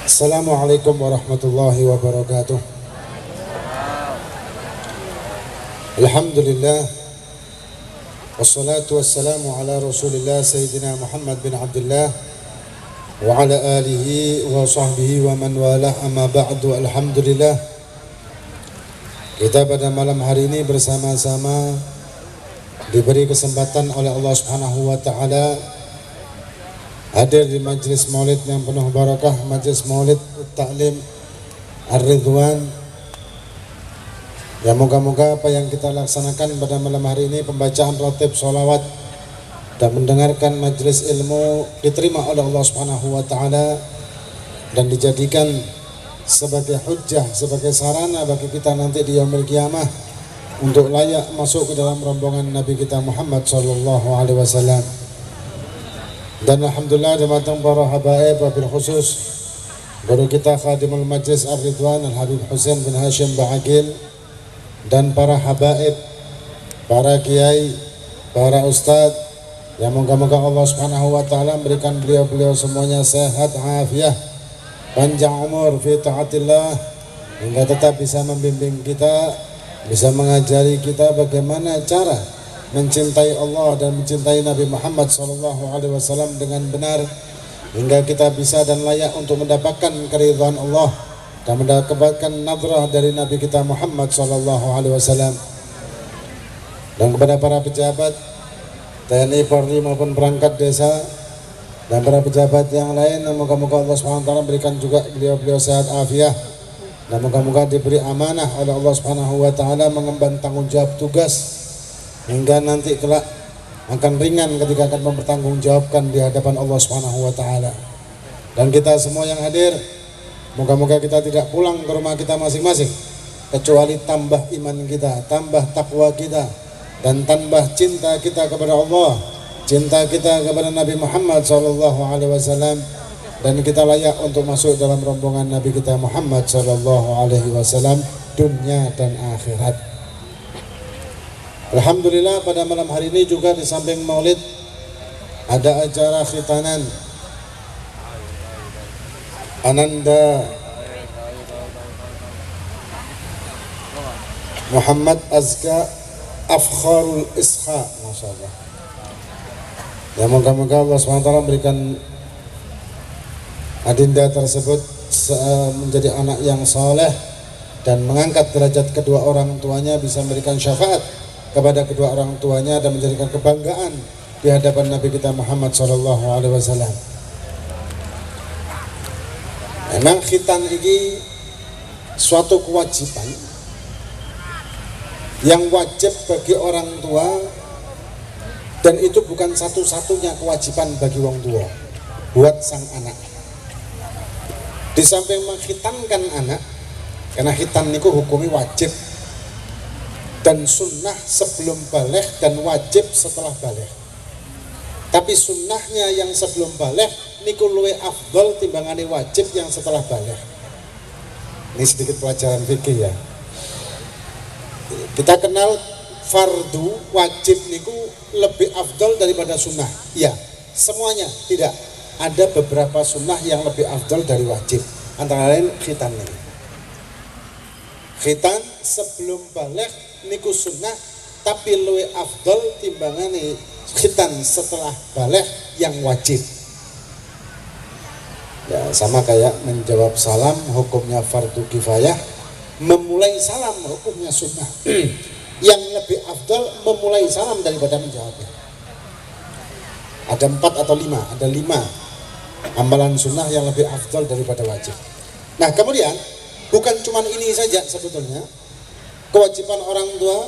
Assalamualaikum warahmatullahi wabarakatuh. Alhamdulillah, wassalatu wassalamu ala rasulillah Sayyidina Muhammad bin Abdullah wa ala alihi wa sahbihi wa man walah, amma ba'du. Alhamdulillah, kita pada malam hari ini bersama-sama diberi kesempatan oleh Allah Subhanahu wa ta'ala hadir di majlis maulid yang penuh barakah, majlis maulid Ta'lim Ar-Ridwan. Ya, moga-moga apa yang kita laksanakan pada malam hari ini, pembacaan ratib sholawat dan mendengarkan majlis ilmu, diterima oleh Allah Subhanahu wa ta'ala dan dijadikan sebagai hujjah, sebagai sarana bagi kita nanti di yaumil qiyamah untuk layak masuk ke dalam rombongan Nabi kita Muhammad sallallahu alaihi wasallam. Dan alhamdulillah datang para habaib, wabil khusus guru kita khadimul majlis Ar-Ridwan Al-Habib Husain bin Hashim Bahagil, dan para habaib, para kiai, para ustadz, yang moga-moga Allah Subhanahu wa ta'ala memberikan beliau-beliau semuanya sehat, afiah, panjang umur fi taatillah, hingga tetap bisa membimbing kita, bisa mengajari kita bagaimana cara mencintai Allah dan mencintai Nabi Muhammad SAW dengan benar, hingga kita bisa dan layak untuk mendapatkan keridhaan Allah dan mendapatkan nadrah dari Nabi kita Muhammad SAW. Dan kepada para pejabat TNI, Polri maupun perangkat desa dan para pejabat yang lain, moga-moga Allah SWT berikan juga beliau-beliau sehat afiah, dan moga-moga diberi amanah oleh Allah SWT mengemban tanggung jawab tugas, hingga nanti kelak akan ringan ketika akan mempertanggungjawabkan di hadapan Allah SWT. Dan kita semua yang hadir, moga-moga kita tidak pulang ke rumah kita masing-masing kecuali tambah iman kita, tambah takwa kita, dan tambah cinta kita kepada Allah, cinta kita kepada Nabi Muhammad SAW, dan kita layak untuk masuk dalam rombongan Nabi kita Muhammad SAW dunia dan akhirat. Alhamdulillah, pada malam hari ini juga di samping maulid ada acara khitanan Ananda Muhammad Azka Afkharul Isha, Masya Allah. Ya, moga-moga Allah SWT memberikan adinda tersebut menjadi anak yang saleh dan mengangkat derajat kedua orang tuanya, bisa memberikan syafaat kepada kedua orang tuanya dan menjadikan kebanggaan di hadapan Nabi kita Muhammad SAW. Memang khitan ini suatu kewajiban yang wajib bagi orang tua, dan itu bukan satu-satunya kewajiban bagi orang tua buat sang anak. Di samping mengkhitankan anak, karena khitan itu hukumnya wajib dan sunnah sebelum baligh dan wajib setelah baligh. Tapi sunnahnya yang sebelum baligh niku luwe afdol timbangane wajib yang setelah baligh. Ini sedikit pelajaran fikih ya. Kita kenal fardu wajib niku lebih afdol daripada sunnah. Ya, semuanya tidak. Ada beberapa sunnah yang lebih afdol dari wajib. Antara lain khitan ini. Khitan sebelum baligh niku sunnah, tapi luwe afdol timbangane khitan setelah baligh yang wajib. Ya, sama kayak menjawab salam hukumnya fardu kifayah, memulai salam hukumnya sunnah. Yang lebih afdol memulai salam daripada menjawabnya. Ada 4 atau 5, ada 5 amalan sunnah yang lebih afdol daripada wajib. Nah, kemudian bukan cuma ini saja sebetulnya kewajiban orang tua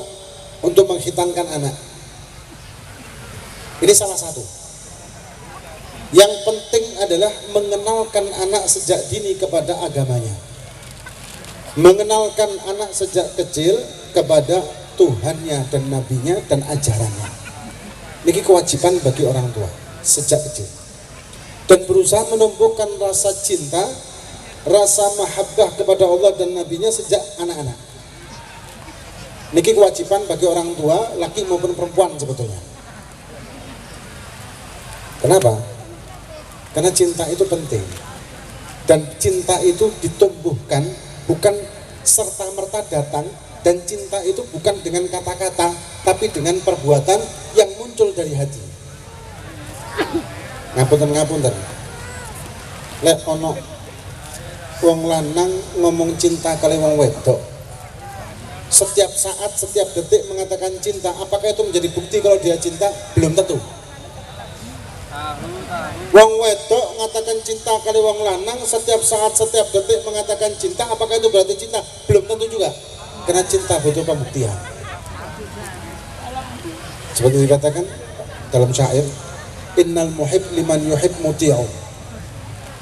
untuk mengkhitankan anak. Ini salah satu. Yang penting adalah mengenalkan anak sejak dini kepada agamanya, mengenalkan anak sejak kecil kepada Tuhannya dan Nabinya dan ajarannya. Ini kewajiban bagi orang tua sejak kecil, dan berusaha menumbuhkan rasa cinta, rasa mahabbah kepada Allah dan Nabinya sejak anak-anak. Niki kewajiban bagi orang tua, laki maupun perempuan sebetulnya. Kenapa? Karena cinta itu penting. Dan cinta itu ditumbuhkan bukan serta-merta datang, dan cinta itu bukan dengan kata-kata tapi dengan perbuatan yang muncul dari hati. Ngapunten lek ono wong lanang ngomong cinta kali wong wedok, setiap saat, setiap detik mengatakan cinta, apakah itu menjadi bukti kalau dia cinta? Belum tentu. Wong wedok mengatakan cinta kali wong lanang, setiap saat, setiap detik mengatakan cinta, apakah itu berarti cinta? Belum tentu juga, karena cinta butuh pembuktian. Seperti dikatakan dalam syair, innal muhib liman yuhib muti'u.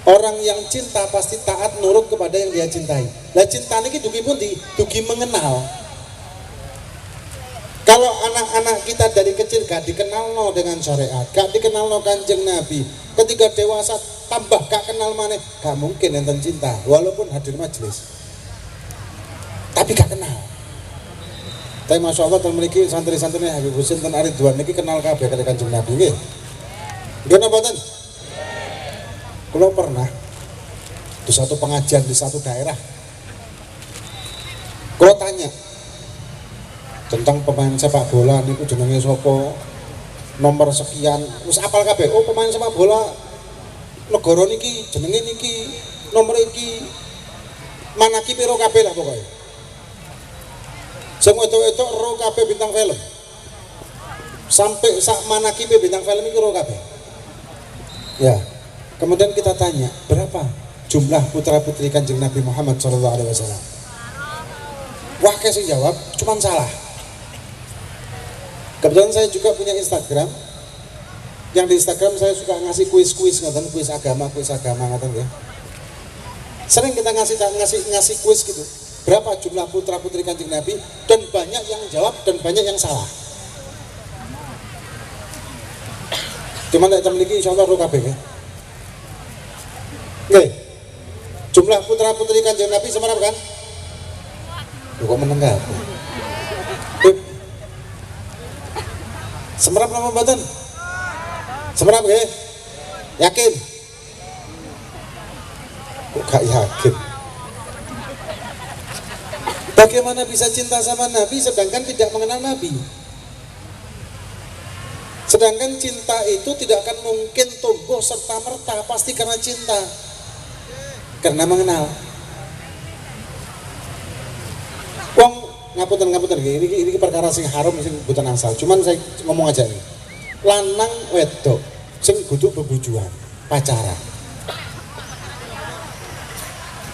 Orang yang cinta pasti taat nurut kepada yang dia cintai. Lah cinta niki dugi pundi? Dugi mengenal. Kalau anak-anak kita dari kecil gak dikenal no dengan syariat, gak dikenal no kanjeng Nabi, ketika dewasa tambah gak kenal maneh, gak mungkin enten cinta walaupun hadir majelis. Tapi gak kenal. Tapi masya Allah memiliki santri-santri Habib Husin dan Aridwan niki kenal kabeh kali kanjeng Nabi nggih. Nggih napa mboten? Kalau pernah di satu pengajian di satu daerah, kalau tanya tentang pemain sepak bola niku jenenge sapa, nomor sekian, wis apal kabeh. Oh, pemain sepak bola negara niki jenenge niki, nomor iki, manaki piro kabeh lah pokoknya. Sing wedok-wedok ro kabeh bintang film. Sampai sak manaki bintang film iki ro kabeh. Ya. Kemudian kita tanya, berapa jumlah putra-putri kanjeng Nabi Muhammad SAW? Wah, kasih jawab, cuman salah. Kebetulan saya juga punya Instagram. Yang di Instagram saya suka ngasih kuis-kuis, ngatain kuis agama, ngatain ya. Sering kita ngasih kuis gitu. Berapa jumlah putra-putri kanjeng Nabi? Dan banyak yang jawab dan banyak yang salah. Cuman tidak memiliki insya Allah kabeh ya. Oke, jumlah putra-putri kanjeng Nabi seberapa kan? Kok menenggak? Semerap nama badan? Semerap ya? Yakin? Kok gak yakin? Bagaimana bisa cinta sama Nabi sedangkan tidak mengenal Nabi? Sedangkan cinta itu tidak akan mungkin tumbuh serta-merta, pasti karena cinta, karena mengenal. Wong ngapunten ini perkara sing haram sing bukan asal. Cuman saya ngomong aja nih. Lanang wedok sing kudu bebujuan, pacaran.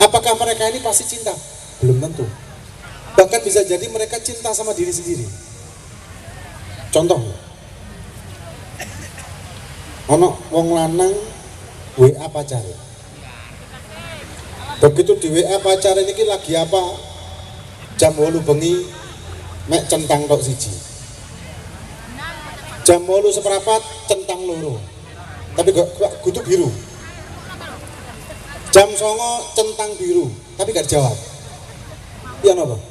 Apakah mereka ini pasti cinta? Belum tentu. Bahkan bisa jadi mereka cinta sama diri sendiri. Contoh, ono wong lanang WA pacaran. Begitu di WA pacaran ini lagi apa? Jam 8 bengi mek centang tok siji. Jam 8 seperempat centang loro. Tapi gak kudu biru. Jam 9 centang biru, tapi gak jawab. Iya napa?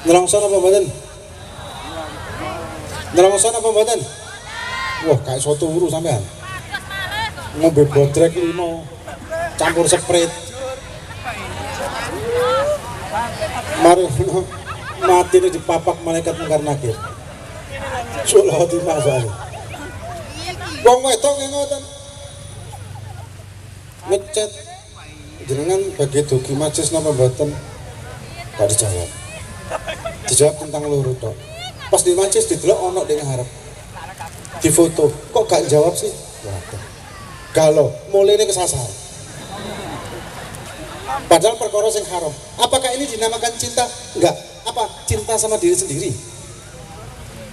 Nerangsa napa mboten? Nerangsa napa mboten? Wah, kayak soto turu sampean. Ngombe bodrek 5 campur sprite. Mari mati ini dipapak malaikat mungkar nakir. Sulah hati masalah. Wong wedok ngoten. Ngechat jenengan begitu kimacis napa mboten? Gak dijawab. Dijawab tentang loro tok. Pas dimacis didelok ono ning ngarep. Difoto, kok gak jawab sih? Waduh. Galau, mulai ini kesasar. Padahal perkara sing haram. Apakah ini dinamakan cinta? Enggak. Apa? Cinta sama diri sendiri.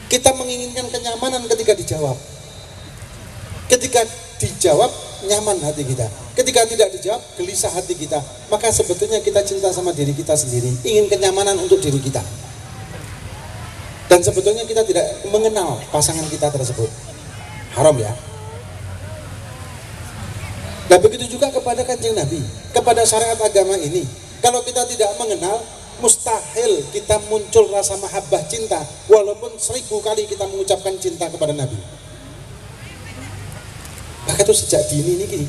Kita menginginkan kenyamanan ketika dijawab. Ketika dijawab, nyaman hati kita. Ketika tidak dijawab, gelisah hati kita. Maka sebetulnya kita cinta sama diri kita sendiri. Ingin kenyamanan untuk diri kita. Dan sebetulnya kita tidak mengenal pasangan kita tersebut. Haram ya. Nah begitu juga kepada kanjeng Nabi, kepada syariat agama ini. Kalau kita tidak mengenal, mustahil kita muncul rasa mahabbah cinta, walaupun 1000 kali kita mengucapkan cinta kepada Nabi. Maka itu sejak dini ini gini.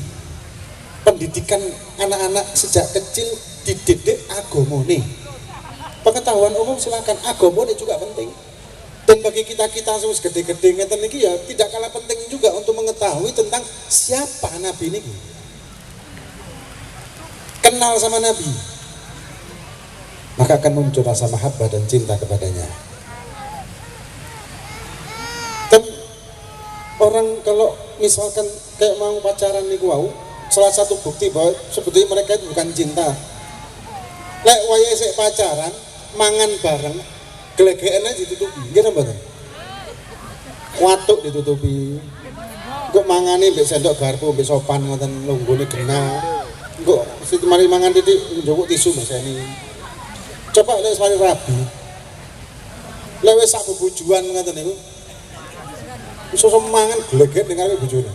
pendidikan anak-anak sejak kecil dididik agamane. Pengetahuan umum silakan, agamane juga penting. Dan bagi kita-kita yang gede-gede ngeten niki ya tidak kalah penting juga untuk mengetahui tentang siapa Nabi niki. Kenal sama Nabi, maka akan muncul rasa mahabbah dan cinta kepadanya. Dan orang kalau misalkan kayak mau pacaran niku wau, salah satu bukti bahwa sebetulnya mereka itu bukan cinta. Lek wayahe sik pacaran, mangan bareng, gelegekan aja ditutupi, nggih napa mboten? Watuk ditutupi. Kok mangane mbek sendok garpu mbek sopan ngoten lunggune gena. Kok sing mari mangan titik njupuk tisu meseni. Coba lek mari rabi. Lek wis sak bebujuan ngoten niku. Iso mangan geleget ning ngarepe bojone.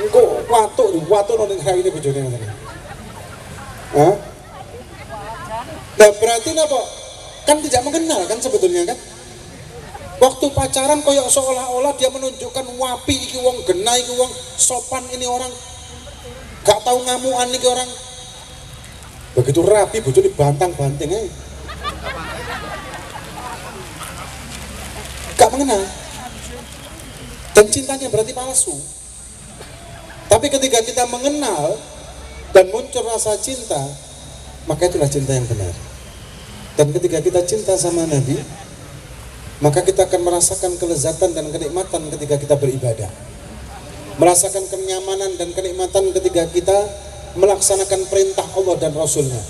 Engko watuk ning ngarepe bojone ngoten. Hah? Nah berarti apa? Kan tidak mengenal kan sebetulnya kan? Waktu pacaran koyok seolah-olah dia menunjukkan wapi iki wong gena iki wong sopan ini orang gak tahu ngamuan iki orang. Begitu rapi bojone bantang-banting aja. Gak mengenal. Dan cintanya berarti palsu. Tapi ketika kita mengenal dan muncul rasa cinta, maka itulah cinta yang benar. Dan ketika kita cinta sama Nabi, maka kita akan merasakan kelezatan dan kenikmatan ketika kita beribadah, merasakan kenyamanan dan kenikmatan ketika kita melaksanakan perintah Allah dan Rasulnya.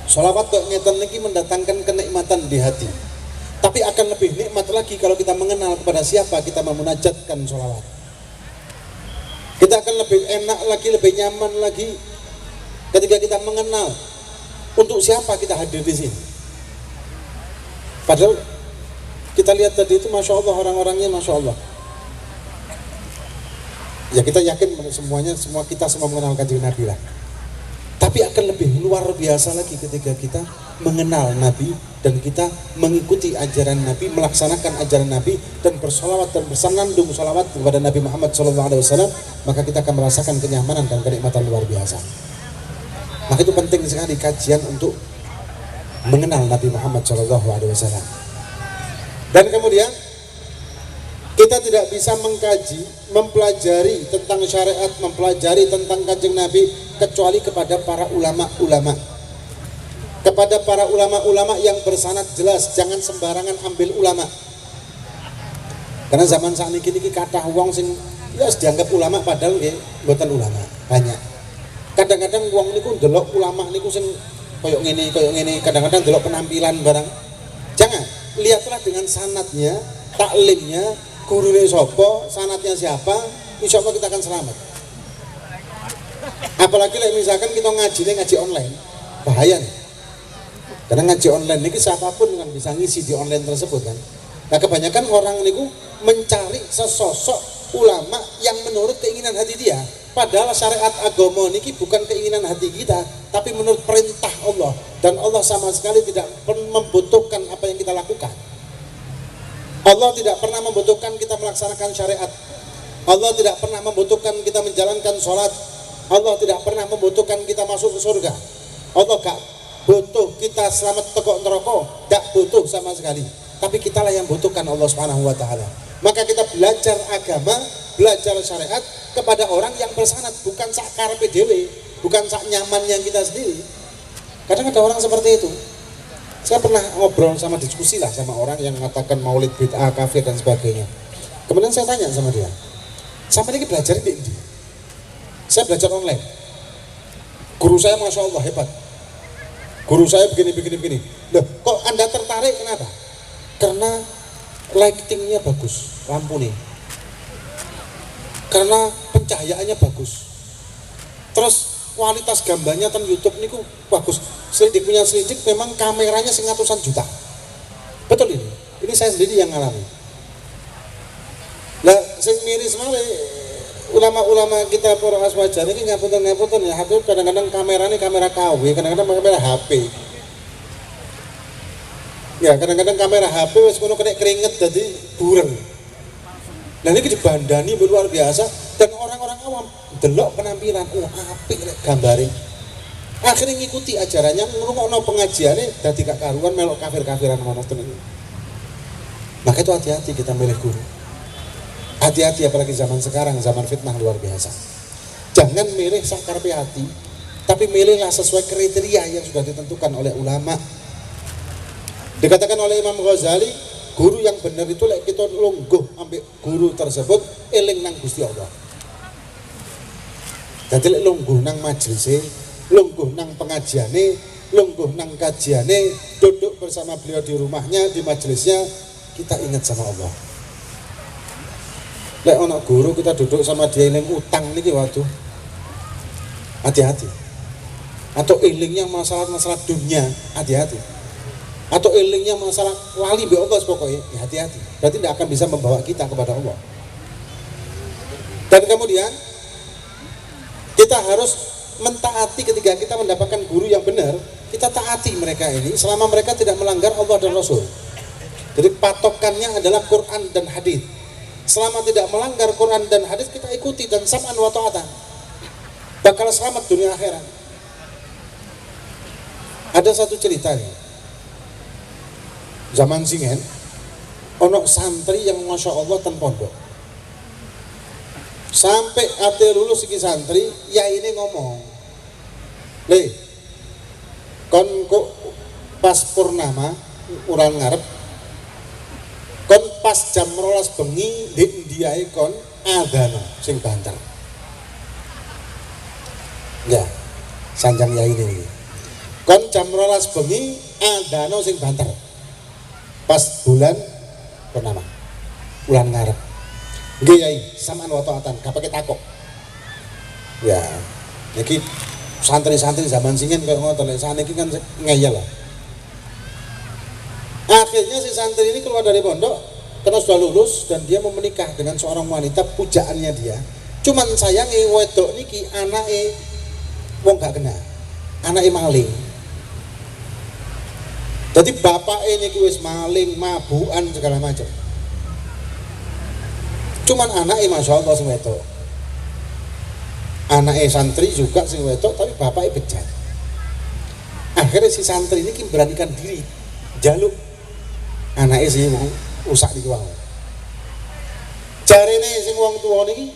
Sholawat kok ngeten niki mendatangkan kenikmatan di hati. Tapi akan lebih nikmat lagi kalau kita mengenal kepada siapa kita memunajatkan sholawat. Kita akan lebih enak lagi, lebih nyaman lagi ketika kita mengenal untuk siapa kita hadir di sini. Padahal kita lihat tadi itu Masya Allah, orang-orangnya Masya Allah. Ya kita yakin semua kita mengenal kanjeng Nabi lah. Tapi akan lebih luar biasa lagi ketika kita mengenal Nabi dan kita mengikuti ajaran Nabi, melaksanakan ajaran Nabi dan bersolawat dan bersenandung solawat kepada Nabi Muhammad SAW, maka kita akan merasakan kenyamanan dan kenikmatan luar biasa. Maka itu penting sekali kajian untuk mengenal Nabi Muhammad SAW. Dan kemudian kita tidak bisa mengkaji, mempelajari tentang syariat, mempelajari tentang kanjeng Nabi kecuali kepada para ulama-ulama. Kepada para ulama-ulama yang bersanad jelas, jangan sembarangan ambil ulama. Karena zaman saat ini kathah wong sing ya dianggap ulama padahal nggih mboten ulama, banyak. Kadang-kadang wong niku ndelok ulama niku sing koyok ngene, kadang-kadang ndelok penampilan barang. Jangan, lihatlah dengan sanadnya, taklimnya, gurune sapa, sanadnya siapa, insya Allah kita akan selamat. Apalagi misalkan kita ngaji online, bahaya nih. Karena ngaji online ini siapapun kan bisa ngisi di online tersebut kan. Nah kebanyakan orang niku mencari sesosok ulama yang menurut keinginan hati dia. Padahal syariat agama niki bukan keinginan hati kita, tapi menurut perintah Allah. Dan Allah sama sekali tidak membutuhkan apa yang kita lakukan. Allah tidak pernah membutuhkan kita melaksanakan syariat. Allah tidak pernah membutuhkan kita menjalankan sholat. Allah tidak pernah membutuhkan kita masuk ke surga. Allah gak butuh kita selamat tekok neraka, gak butuh sama sekali. Tapi kitalah yang butuhkan Allah Subhanahu wa taala. Maka kita belajar agama, belajar syariat kepada orang yang bersanad, bukan sak karepe dhewe, bukan sak nyaman yang kita sendiri. Kadang ada orang seperti itu. Saya pernah ngobrol sama diskusi lah sama orang yang mengatakan maulid bid'ah, kafir dan sebagainya. Kemudian saya tanya sama dia, sama ini belajar di ini. Saya belajar online. Guru saya Masya Allah hebat. Guru saya begini. Loh, kok Anda tertarik kenapa? Karena lightingnya bagus, lampu nih. Karena pencahayaannya bagus. Terus kualitas gambarnya ten YouTube niku bagus. Selidik punya selidik memang kameranya ratusan juta. Betul ini. Ini saya sendiri yang ngalami. Lah sing miris malah ulama-ulama kita para aswajar ini ngapunten ya, HP kadang-kadang kameranya kamera KW, kadang-kadang kamera HP. Ya, kadang-kadang kamera HP wis kono kena keringet jadi bureng. Nah ini dibandani luar biasa dan orang-orang awam delok penampilan, oh apik rek gambare. Akhirnya ngikuti ajarannya, ngrungokno pengajiane dadi gak karuan melok kafir-kafiran ngono tenan. Maka itu hati-hati kita milih guru. Hati-hati apalagi zaman sekarang, zaman fitnah luar biasa. Jangan milih sakarpe hati, tapi milihlah sesuai kriteria yang sudah ditentukan oleh ulama. Dikatakan oleh Imam Ghazali, guru yang benar itu lek kita lungguh ambek guru tersebut eling nang Gusti Allah. Dadi lek lungguh nang majelise, lungguh nang pengajiane, lungguh nang kajiane, duduk bersama beliau di rumahnya, di majelisnya, kita ingat sama Allah. Lek ono guru kita duduk sama dia eling utang niki waduh. Hati-hati. Atau elingnya masalah-masalah dunia, hati-hati. Atau elingnya masalah wali be Allah pokoknya, ya hati-hati. Berarti tidak akan bisa membawa kita kepada Allah. Dan kemudian kita harus mentaati ketika kita mendapatkan guru yang benar, kita taati mereka ini selama mereka tidak melanggar Allah dan Rasul. Jadi patokannya adalah Quran dan hadis. Selama tidak melanggar Quran dan hadis kita ikuti dan sam'an wa ta'atan. Bakal selamat dunia akhirat. Ada satu cerita nih. Zaman singen ono santri yang masya Allah ten pondok. Sampai ate lulus iki santri, ya ini ngomong. Le, kon kok pas purnama urang ngarep kon pas jam 12 bengi di ndiae kon adzan sing banter. Ya, sanjang ya ini. Kon jam 12 bengi adzan sing banter. Pas bulan purnama. Bulan ngarep. Nggih Yai, sampean wa ta'atan, gak pakai takok. Ya, iki santri-santri zaman singen kaya ngoten lek saniki kan ngeyel lah. Akhirnya si santri ini keluar dari pondok karena sudah lulus dan dia mau menikah dengan seorang wanita pujaannya dia. Cuman sayangi wedok niki anake wong gak kena. Anake maling. Jadi bapaknya niki wis maling, mabukan segala macam. Cuman anaknya masya Allah sing wedok. Anaknya santri juga sing wedok tapi bapaknya bejat. Akhirnya si santri ini beranikan diri jaluk anaknya sih mau usak di uang. Jarene sing wong tua niki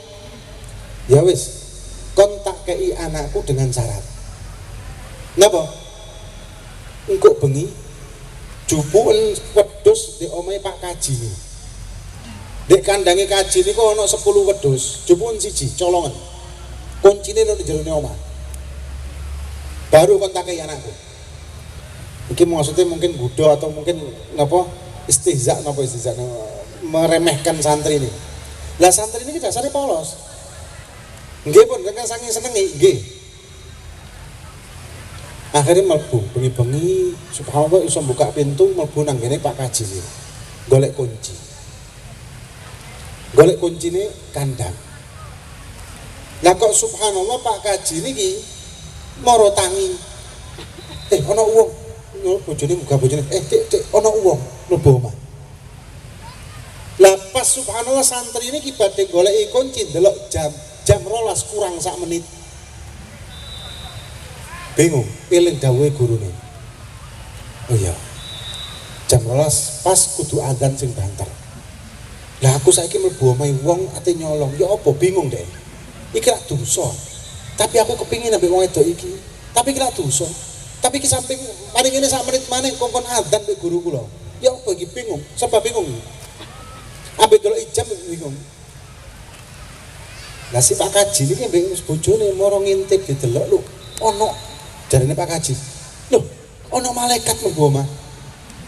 ya wis kontak kei anakku dengan syarat. Napa? Engko bengi jupuken wedhus di omahe Pak Kaji nih. Dek kandange Kaji niku ana 10 wedhus, jupuken siji colongan. Kuncine nang jerone omah. Baru kontakai anakku. Iki maksudnya mungkin gudo atau mungkin napa istihza meremehkan santri ini. Lah santri ini dasarnya polos. Nggih pun kan saking senengi, nggih. Akhirnya mlebu bengi-bengi subhanallah iso buka pintu mlebu nang ngene Pak Kaji iki. Golek kunci. Golek kuncine kandang. Lah kok subhanallah Pak Kaji niki mara tangi. Ana wong bojone muga bojone cek ana wong mlebu omah. Lah pas subhanallah santri ini badhe goleki kunci delok jam 12 kurang sak menit. Bingung, eling dawuhe gurune. Oh iya. Jam 12 pas kudu adzan sing banter. Lah aku saiki mlebu omahe wong ate nyolong, ya apa bingung deh. Iki lak dosa. Tapi aku kepingin ambek wong wedok iki. Tapi iki lak dosa. Tapi ki samping mari ngene sak menit maneh kongkon adzan mbek guru kula. Ya apa iki bingung, sebab bingung. Ambek delok ijam bingung. Lah si Pak Kaji niki mbek bojone mara ngintip didelok lho. Ono jarene Pak Kaji. Loh, ono malaikat mlebu omah.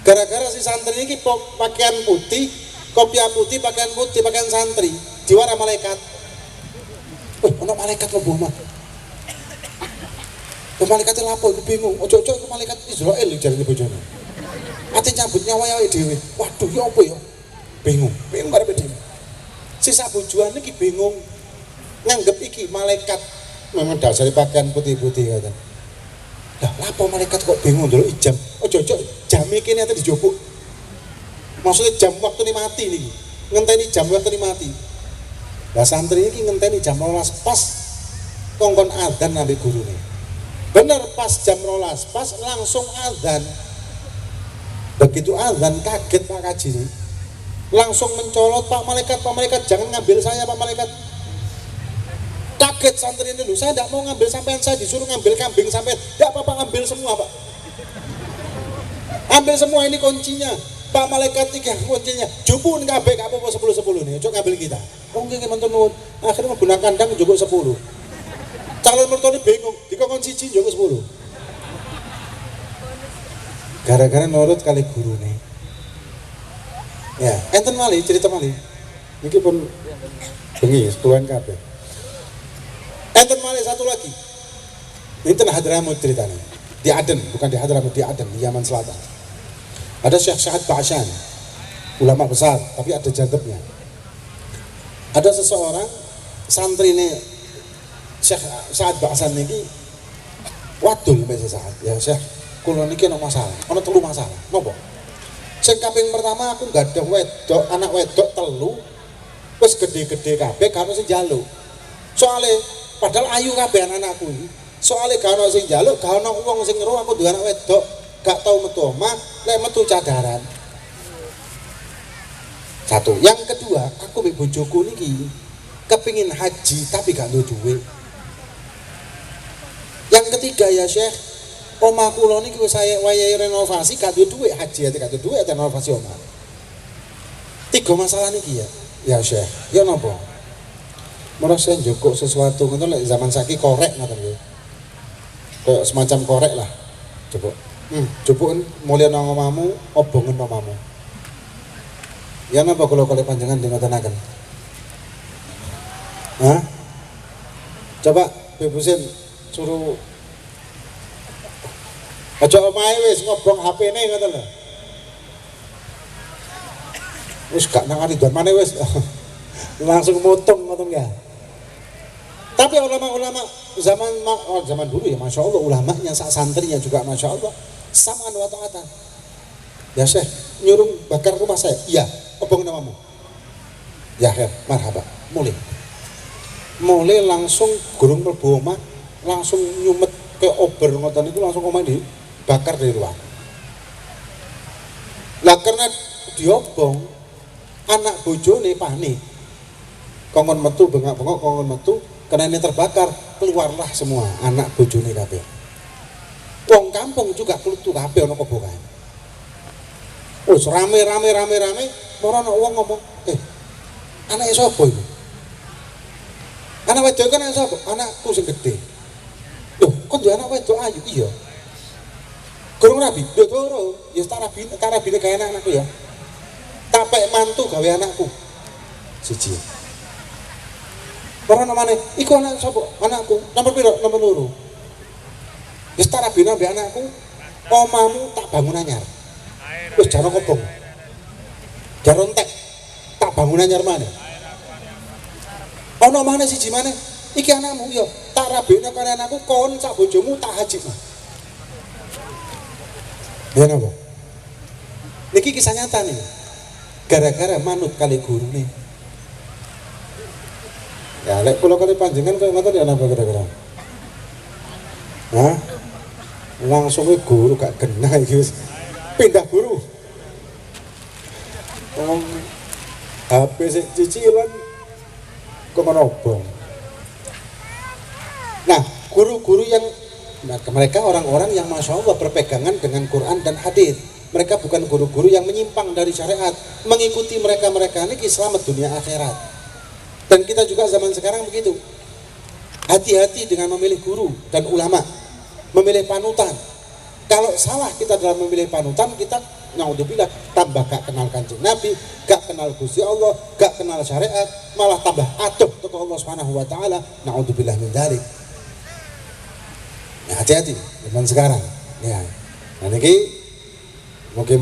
Gara-gara si santri iki pakaian putih, kopiah putih, pakaian putih, pakaian santri, diwara malaikat. Ono malaikat mlebu omah. Malaikate lapo iku bingung. Ojo-ojo iku malaikat Israel jarene bojone. Ate nyambut nyawa awake dhewe. Waduh, ya apa ya? Bingung karepe dhewe. Si sak bojoane iki bingung. Nganggep iki malaikat memang dasare pakaian putih-putih ngoten. Lah, lapo malaikat kok bingung ndelok jam? Ojo-ojo jame kene ate dijupuk. Maksudnya jam waktu ini mati niki. Ngenteni jam waktu ini mati. Lah santri iki ngenteni jam 12 pas kongkon adzan ambek gurune. Bener pas jam 12 pas langsung adzan. Begitu adzan kaget Pak Kaji ini. Langsung mencolot, Pak malaikat jangan ngambil saya Pak malaikat. Kaget santri ini, saya tidak mau ngambil sampean, saya disuruh ngambil kambing sampean. Tidak apa-apa, ambil semua Pak. Ambil semua, ini kuncinya. Pak malaikat tiga kuncinya. Jupun kabeh gak apa-apa 10-10 nih, coba ngambil kita. Oh nggih mantun nuwun. Akhirnya menggunakan kandang njupuk 10. Calon mertuane bingung, dikongkon siji njupuk 10. Gara-gara nurut kali gurune. Ya, enten malih cerita malih. Niki pun bengi keluhan kabeh. Enten malih satu lagi. Enten Hadramut ceritanya. Di Aden, bukan di Hadramut, di Aden, di Yaman Selatan. Ada Syekh Sa'ad Ba'asyan, ulama besar, tapi ada jantepnya. Ada seseorang santri ini Syekh Sa'ad Ba'asyan ini wadul mbek Sa'ad. Ya Syekh, kula niki ana masalah, ana 3 masalah. Napa? Sing kaping pertama aku gak ada wedok, anak wedok 3. Wis gede-gede kabeh karo sing njaluk. Soale padahal ayu kabeh anak-anakku iki. Soale gak ono sing njaluk, gak ono wong sing ngeru aku duwe anak wedok, gak tau metu omah, lek metu cadaran. Satu. Yang kedua, aku mbek bojoku niki kepingin haji tapi gak duwe duit. Yang ketiga ya Syekh, omah kula niki wis saya wayahe renovasi gak duwe duit haji ate gak duwe duit ate renovasi omah. 3 masalah niki ya. Ya Syekh, ya napa? Merasa njukuk sesuatu ngoten lek zaman saiki korek ngoten nggih. Kayak semacam korek lah. Coba. Jupuk mulya nang omahmu, obongen omahmu. Ya napa kula kalih panjenengan dingotenaken? Hah? Coba bebusin suruh aja omahe wis ngobong HP-ne ngoten lho. Wis gak nang aridan maneh wis langsung motong ngoten ya. Tapi ulama-ulama zaman dulu ya Masya Allah, ulamanya sak santrinya juga Masya Allah samaan wa ta'atan. Ya Syekh nyuruh bakar rumah saya, iya obong namamu. Ya Syekh marhaba, mulai langsung gurung mlebu omah, langsung nyumet ke ober ngoten itu langsung omah dibakar dari luar. Lah karena diobong anak bojone panik, kongkon metu bengak-bengok kongkon metu karena ini terbakar, keluarlah semua anak bojone kabeh. Wong kampung juga klutu kabeh ana kobokan. Wis rame, ora ana wong ngomong, anake sapa iki? Anak wedok kan anak sapa? Anakku sing gedhe. Loh, kok duwe anak wedok ayu? Iya. Gurung rabi, lho turu, ya tarabine gawe anakku ya. Tapek mantu gawe anakku. Siji. Ora namane, iku anak sapa? Anakku. Nomor piro? Nomor 2. Wis tarabina mbek anakku, omahmu tak bangun anyar. Wis jarang kobong. Jarang tek. Tak bangun anyar maneh. Ana maneh siji maneh. Iki anakmu ya, tak rabekno karo anakku kon sak bojomu tak haji mah. Ya napa? Niki kisah nyata nih. Gara-gara manut kali gurune. Ya lek kula kali panjenengan kaya ngoten ya napa kira-kira? Hah? Langsung guru gak genah iki wis pindah guru. HP sik cicilan kok menobong. Nah, guru-guru yang mereka orang-orang yang Masya Allah berpegangan dengan Quran dan hadis. Mereka bukan guru-guru yang menyimpang dari syariat. Mengikuti mereka-mereka ini selamat dunia akhirat. Dan kita juga zaman sekarang begitu. Hati-hati dengan memilih guru dan ulama, memilih panutan. Kalau salah kita dalam memilih panutan, kita naudzubillah tambah gak kenal Kanjeng Nabi, gak kenal Gusti Allah, gak kenal syariat, malah tambah atuh ke Allah Subhanahu wa taala. Naudzubillah min dzalik. Ya, hati-hati zaman sekarang. Ya. Nah niki mungkin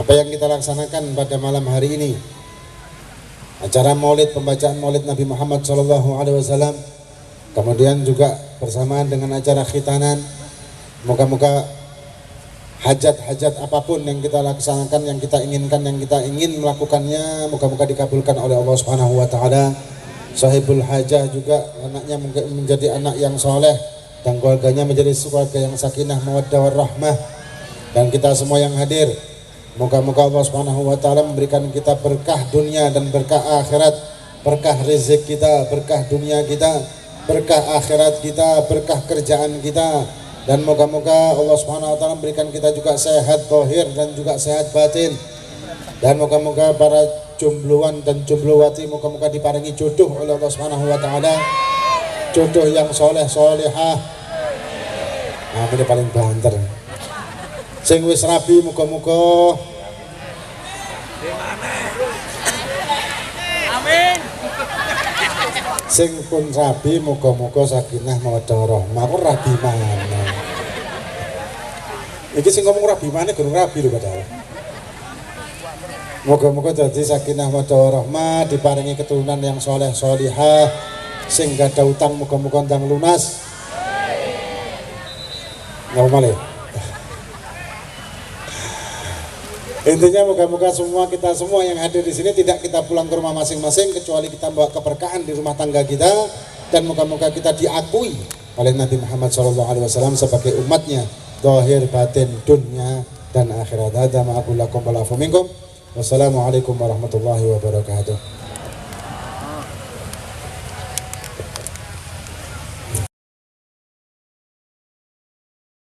apa yang kita laksanakan pada malam hari ini, acara maulid, pembacaan maulid Nabi Muhammad SAW, kemudian juga bersamaan dengan acara khitanan, moga-moga hajat-hajat apapun yang kita laksanakan, yang kita inginkan, yang kita ingin melakukannya, moga-moga dikabulkan oleh Allah Subhanahu wa taala. Sahibul hajah juga anaknya menjadi anak yang soleh dan keluarganya menjadi keluarga yang sakinah mawaddah warahmah, dan kita semua yang hadir, moga-moga Allah Subhanahu wa taala memberikan kita berkah dunia dan berkah akhirat, berkah rezeki kita, berkah dunia kita, berkah akhirat kita, berkah kerjaan kita, dan moga-moga Allah Subhanahu wa taala memberikan kita juga sehat zahir dan juga sehat batin, dan moga-moga para jombloan dan jomblowati moga-moga diparingi jodoh oleh Allah Subhanahu wa taala, jodoh yang soleh solehah. Nah, ini paling banter. Sing wis rabi muga-muga amin. Sing pun rabi muga-muga sakinah mawaddah warahmah. Aku rabi mana? Iki sing ngomong rabi mana gurung rabi lho padahal. Moga-moga jadi sakinah mawaddah warahmah, diparingi keturunan yang soleh solihah, sing gak ada utang moga-moga ndang lunas. Nggak malih. Intinya moga-moga kita semua yang hadir di sini tidak kita pulang ke rumah masing-masing kecuali kita bawa keberkahan di rumah tangga kita, dan moga-moga kita diakui oleh Nabi Muhammad SAW sebagai umatnya zahir batin dunia dan akhirat. Hadza ma aqulu lakum wa la afu minkum. Wassalamualaikum warahmatullahi wabarakatuh.